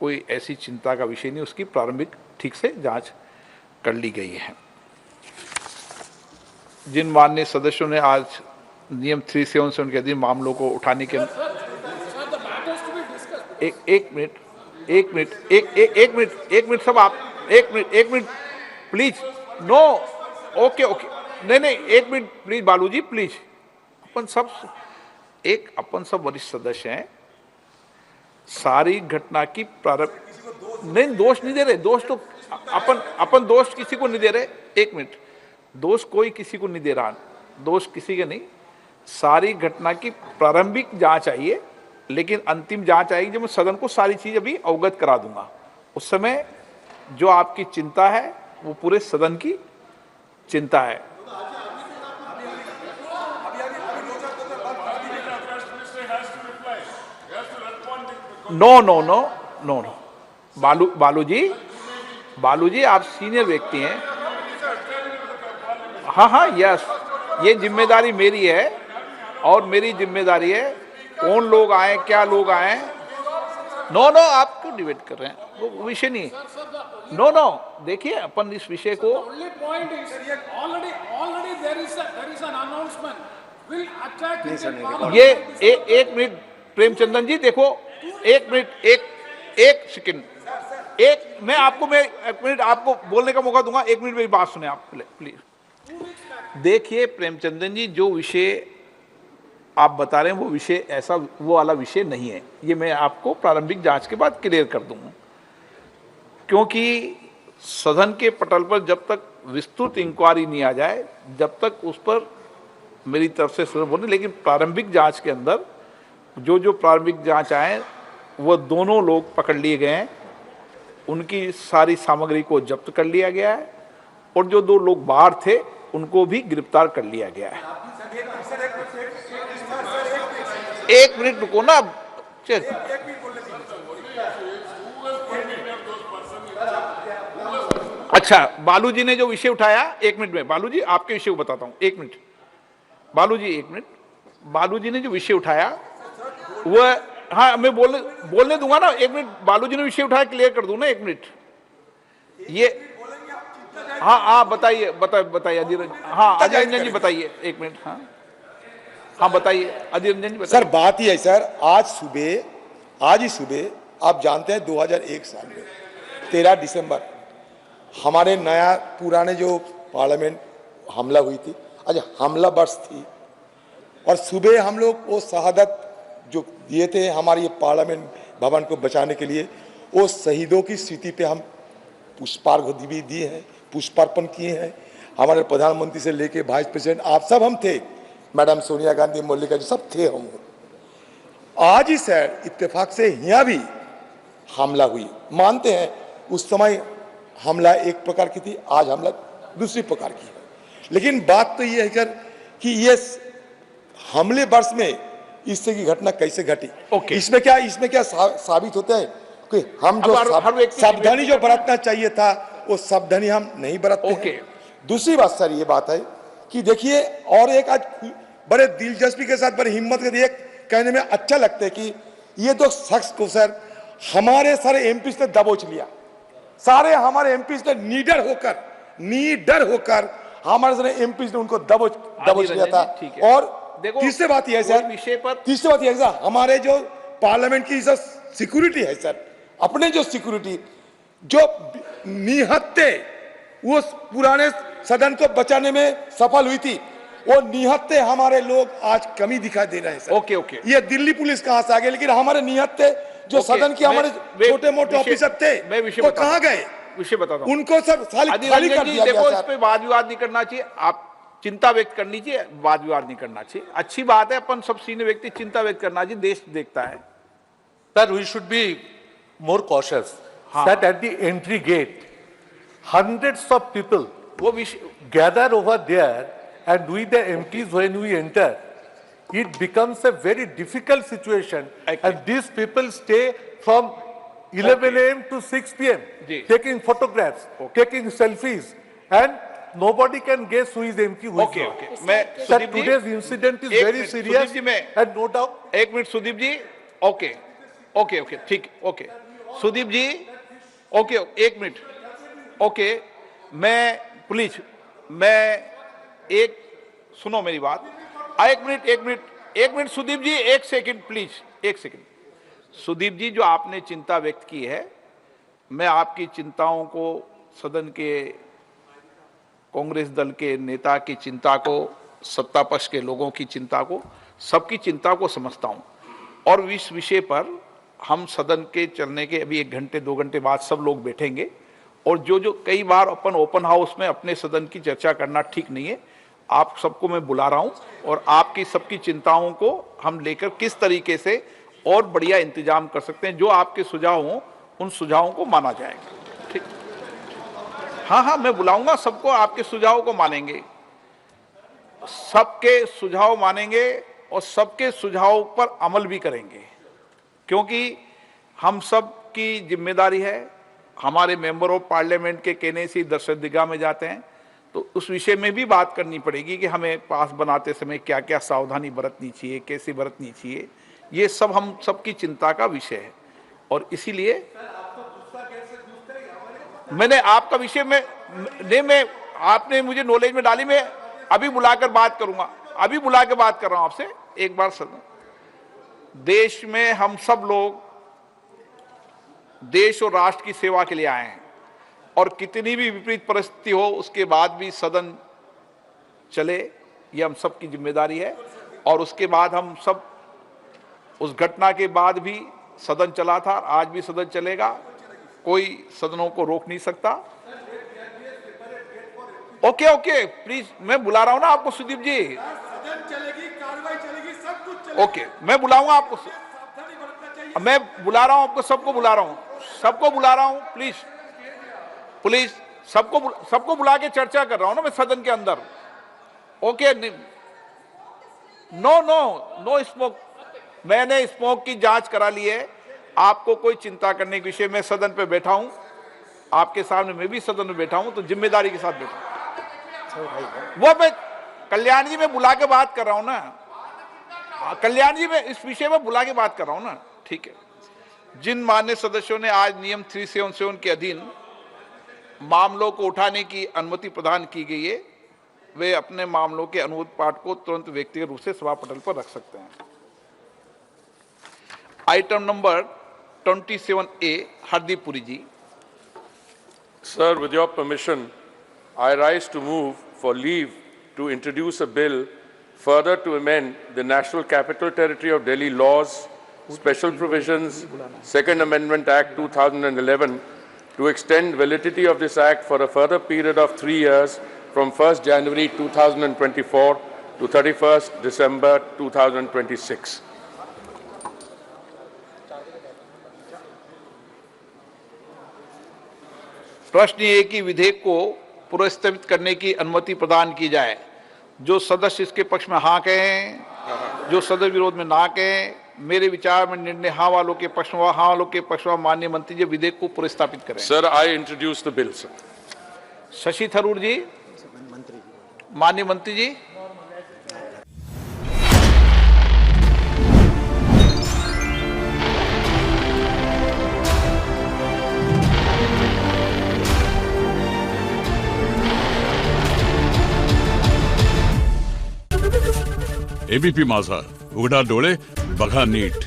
कोई ऐसी चिंता का विषय नहीं, उसकी प्रारंभिक ठीक से जांच कर ली गई है। जिन माननीय सदस्यों ने आज नियम 377 के अधीन मामलों को उठाने के एक मिनट सब आप एक मिनट प्लीज, नो, ओके, नहीं, एक मिनट प्लीज बालू जी, प्लीज। अपन सब वरिष्ठ सदस्य हैं, सारी घटना की प्रारंभ, नहीं दोष नहीं दे रहे, दोष तो अपन दोष किसी को नहीं दे रहे, एक मिनट, दोष कोई किसी को नहीं दे रहा, दोष किसी के नहीं, सारी घटना की प्रारंभिक जांच आइए, लेकिन अंतिम जांच आएगी जब मैं सदन को सारी चीज अभी अवगत करा दूंगा। उस समय जो आपकी चिंता है वो पूरे सदन की चिंता है। नो, बालू जी आप सीनियर व्यक्ति हैं। हाँ, यस, ये जिम्मेदारी मेरी है और मेरी जिम्मेदारी है, कौन लोग आए, क्या लोग आए। नो, आप क्यों डिबेट कर रहे हैं, वो विषय नहीं। नो, देखिए अपन इस विषय को, ये एक मिनट प्रेमचंदन जी, देखो एक मिनट, एक सेकंड, मैं एक मिनट आपको बोलने का मौका दूंगा, एक मिनट मेरी बात सुने आप प्लीज। देखिए प्रेमचंदन जी, जो विषय आप बता रहे हैं वो विषय ऐसा, वो वाला विषय नहीं है, ये मैं आपको प्रारंभिक जांच के बाद क्लियर कर दूंगा। क्योंकि सदन के पटल पर जब तक विस्तृत इंक्वायरी नहीं आ जाए, जब तक उस पर मेरी तरफ से सुन बोलने, लेकिन प्रारंभिक जांच के अंदर जो प्रारंभिक जांच आए वो दोनों लोग पकड़ लिए गए हैं, उनकी सारी सामग्री को जब्त कर लिया गया है और जो 2 लोग बाहर थे उनको भी गिरफ्तार कर लिया गया है। एक मिनट रुको ना, अच्छा बालू जी ने जो विषय उठाया, एक मिनट में बालू जी आपके विषय को बताता हूं, एक मिनट बालू जी, एक मिनट। बालू जी ने जो विषय उठाया वो, हाँ मैं बोलने दूंगा ना, एक मिनट, बालू जी ने विषय उठाया, क्लियर कर दूं ना, एक मिनट। ये हाँ बताइए अधीर, हाँ अधीर रंजन जी बताइए, एक मिनट, हाँ बताइए अधीर रंजन जी बताइए। सर बात ही है सर, आज ही सुबह आप जानते हैं 2001 साल में 13 दिसंबर हमारे नया पुराने जो पार्लियामेंट हमला हुई थी, आज हमला वर्ष थी, और सुबह हम लोग वो शहादत जो दिए थे हमारे ये पार्लियामेंट भवन को बचाने के लिए, वो शहीदों की स्मृति पे हम पुष्पार्घ्य भी दिए हैं, पुष्पार्पण किए हैं। हमारे प्रधानमंत्री से लेके वाइस प्रेसिडेंट आप सब हम थे, मैडम सोनिया गांधी, मल्लिका जी सब थे हम। आज ही सर इत्तेफाक से यहाँ भी हमला हुई, मानते हैं उस समय हमला एक प्रकार की थी, आज हमला दूसरी प्रकार की है, लेकिन बात तो ये है सर कि ये हमले वर्ष में इस तरह की घटना कैसे घटी। इसमें क्या साबित होता है कि हम जो सावधानी जो बरतना चाहिए था वो सावधानी हम नहीं बरतते हैं। दूसरी बात सर ये बात है कि देखिए, और एक आज बड़े दिलचस्पी के साथ बड़ी हिम्मत के एक कहने में अच्छा लगता है कि ये 2 शख्स को सर हमारे सारे एमपी ने दबोच लिया, सारे हमारे एमपी ने निडर होकर हमारे सारे एमपी ने उनको दबोच लिया था। और तीसरी बात यह है सर, हमारे जो पार्लियामेंट की जो सिक्योरिटी है सर, अपने जो सिक्योरिटी जो निहत्ते वो पुराने सदन को बचाने में सफल हुई थी, वो निहत्ते हमारे लोग आज कमी दिखाई दे रहे हैं सर। ये दिल्ली पुलिस कहां से आ गई, लेकिन हमारे निहत्ते जो सदन के हमारे छोटे मोटे ऑफिसर थे वो कहां गए, विषय बताता हूं। उनको सब खाली कर दिया गया। देखो इस पे वाद विवाद नहीं करना चाहिए, आप चिंता व्यक्त करनी चाहिए, वाद विवाद नहीं करना चाहिए, अच्छी बात है, अपन सब सीनियर व्यक्ति चिंता व्यक्त करना चाहिए, देश देखता है। Sir, we should be more cautious. That at the entry gate, hundreds of people gather over there, and we the MPs when we enter, it becomes a very difficult situation. And these people stay from 11 a.m. to 6 p.m. taking photographs, taking selfies, and nobody can guess who is MP, who is not. Sir, today's incident is very serious, and no doubt. एक minute Sudeep जी, okay, ठीक, okay. Sudeep जी, okay, एक minute, okay, मैं please, मैं एक, सुनो मेरी बात, एक मिनट सुदीप जी, एक सेकंड प्लीज, एक सेकंड। सुदीप जी, जो आपने चिंता व्यक्त की है, मैं आपकी चिंताओं को, सदन के कांग्रेस दल के नेता की चिंता को, सत्ता पक्ष के लोगों की चिंता को, सबकी चिंता को समझता हूं। और इस विषय पर हम सदन के चलने के अभी 1 घंटे 2 घंटे बाद सब लोग बैठेंगे, और जो कई बार अपन ओपन हाउस में अपने सदन की चर्चा करना ठीक नहीं है, आप सबको मैं बुला रहा हूं, और आपकी सबकी चिंताओं को हम लेकर किस तरीके से और बढ़िया इंतजाम कर सकते हैं, जो आपके सुझाव हों उन सुझावों को माना जाएगा। ठीक, हाँ, मैं बुलाऊंगा सबको, आपके सुझावों को मानेंगे, सबके सुझाव मानेंगे और सबके सुझावों पर अमल भी करेंगे, क्योंकि हम सब की जिम्मेदारी है। हमारे मेंबर ऑफ पार्लियामेंट के कहने से दर्शकदिगा में जाते हैं, तो उस विषय में भी बात करनी पड़ेगी कि हमें पास बनाते समय क्या क्या सावधानी बरतनी चाहिए, कैसे बरतनी चाहिए, ये सब हम सबकी चिंता का विषय है। और इसीलिए मैंने आपका विषय में मैं आपने मुझे नॉलेज में डाली, मैं अभी बुलाकर बात करूंगा, अभी बुला के बात कर रहा हूं आपसे एक बार। देश में हम सब लोग देश और राष्ट्र की सेवा के लिए आए हैं, और कितनी भी विपरीत परिस्थिति हो उसके बाद भी सदन चले, ये हम सब की जिम्मेदारी है। और उसके बाद हम सब, उस घटना के बाद भी सदन चला था, आज भी सदन चलेगा, कोई सदनों को रोक नहीं सकता। ओके प्लीज, मैं बुला रहा हूं ना आपको सुदीप जी, सदन चलेगी, कार्रवाई चलेगी, सब कुछ चलेगा। ओके, मैं बुलाऊंगा आपको, मैं बुला रहा हूं आपको, सबको बुला रहा हूं, प्लीज सबको बुला के चर्चा कर रहा हूं ना मैं सदन के अंदर। ओके, नो स्मोक, मैंने स्मोक की जांच करा ली है, आपको कोई चिंता करने के विषय में सदन पे बैठा हूं, आपके सामने मैं भी सदन में बैठा हूं, तो जिम्मेदारी के साथ बैठा हूं। वो मैं कल्याण जी में बुला के बात कर रहा हूं ना, कल्याण जी में इस विषय में बुला के बात कर रहा हूं ना, ठीक है। जिन मान्य सदस्यों ने आज नियम 377 के अधीन मामलों को उठाने की अनुमति प्रदान की गई है, वे अपने मामलों के अनुरोध पाठ को तुरंत व्यक्तिगत रूप से सभा पटल पर रख सकते हैं। Item number 27A, Hardeep Puri ji. Sir, with your permission, I rise to move for leave to introduce a bill further to amend the National Capital Territory of Delhi laws, special provisions, Second Amendment Act 2011, to extend validity of this act for a further period of 3 years from 1st January 2024 to 31st December 2026. प्रश्न ये है कि विधेयक को पुनर्स्थापित करने की अनुमति प्रदान की जाए। जो सदस्य इसके पक्ष में हाँ कहें, जो सदस्य विरोध में ना कहें। मेरे विचार में निर्णय हाँ वालों के पक्ष में, हाँ वालों के पक्ष में माननीय मंत्री जी विधेयक को पुनर्स्थापित करें। Sir, I introduce the bill, sir. Shashi Tharoor जी, माननीय मंत्री जी। एबीपी माझा, उघडा डोळे बघा नीट।